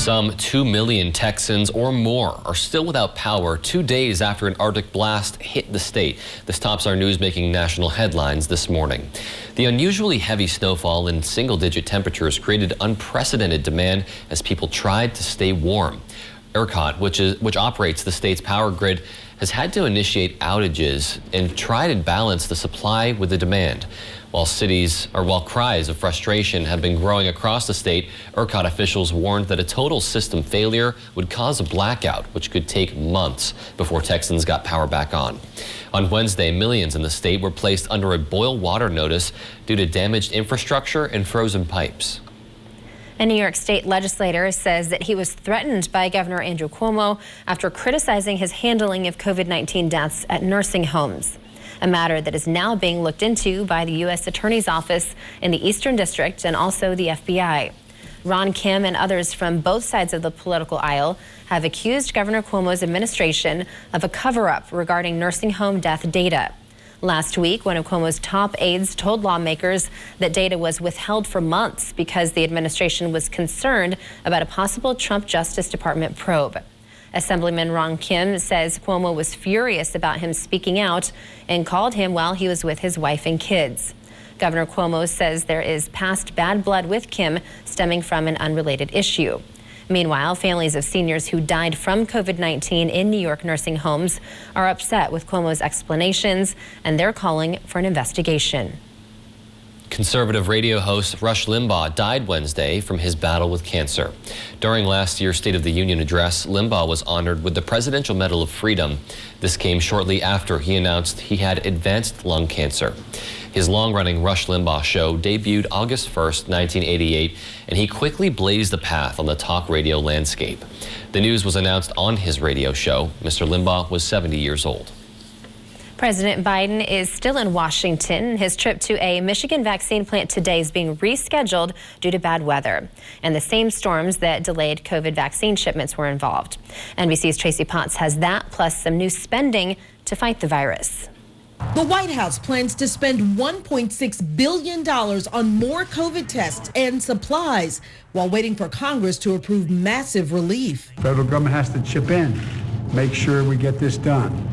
Some 2 million Texans or more are still without power 2 days after an Arctic blast hit the state. This tops our news making national headlines this morning. The unusually heavy snowfall and single-digit temperatures created unprecedented demand as people tried to stay warm. ERCOT, which operates the state's power grid, has had to initiate outages and try to balance the supply with the demand. While cries of frustration have been growing across the state, ERCOT officials warned that a total system failure would cause a blackout, which could take months before Texans got power back on. On Wednesday, millions in the state were placed under a boil water notice due to damaged infrastructure and frozen pipes. A New York State legislator says that he was threatened by Governor Andrew Cuomo after criticizing his handling of COVID-19 deaths at nursing homes, a matter that is now being looked into by the U.S. Attorney's Office in the Eastern District and also the FBI. Ron Kim and others from both sides of the political aisle have accused Governor Cuomo's administration of a cover-up regarding nursing home death data. Last week, one of Cuomo's top aides told lawmakers that data was withheld for months because the administration was concerned about a possible Trump Justice Department probe. Assemblyman Ron Kim says Cuomo was furious about him speaking out and called him while he was with his wife and kids. Governor Cuomo says there is past bad blood with Kim stemming from an unrelated issue. Meanwhile, families of seniors who died from COVID-19 in New York nursing homes are upset with Cuomo's explanations, and they're calling for an investigation. Conservative radio host Rush Limbaugh died Wednesday from his battle with cancer. During last year's State of the Union address, Limbaugh was honored with the Presidential Medal of Freedom. This came shortly after he announced he had advanced lung cancer. His long-running Rush Limbaugh show debuted August 1st, 1988, and he quickly blazed the path on the talk radio landscape. The news was announced on his radio show. Mr. Limbaugh was 70 years old. President Biden is still in Washington. His trip to a Michigan vaccine plant today is being rescheduled due to bad weather. And the same storms that delayed COVID vaccine shipments were involved. NBC's Tracy Potts has that, plus some new spending to fight the virus. The White House plans to spend $1.6 billion on more COVID tests and supplies while waiting for Congress to approve massive relief. Federal government has to chip in, make sure we get this done.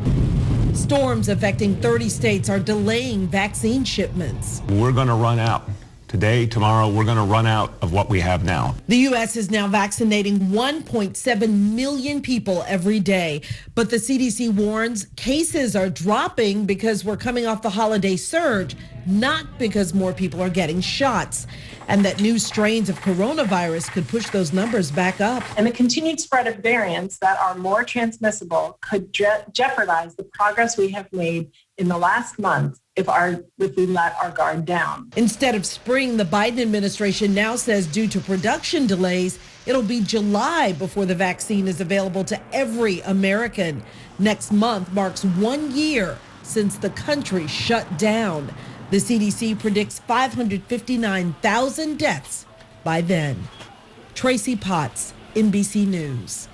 Storms affecting 30 states are delaying vaccine shipments. We're going to run out. Today, tomorrow, we're going to run out of what we have now. The U.S. is now vaccinating 1.7 million people every day. But the CDC warns cases are dropping because we're coming off the holiday surge, not because more people are getting shots. And that new strains of coronavirus could push those numbers back up. And the continued spread of variants that are more transmissible could jeopardize the progress we have made in the last month if we let our guard down. Instead of spring, the Biden administration now says due to production delays, it'll be July before the vaccine is available to every American. Next month marks 1 year since the country shut down. The CDC predicts 559,000 deaths by then. Tracy Potts, NBC News.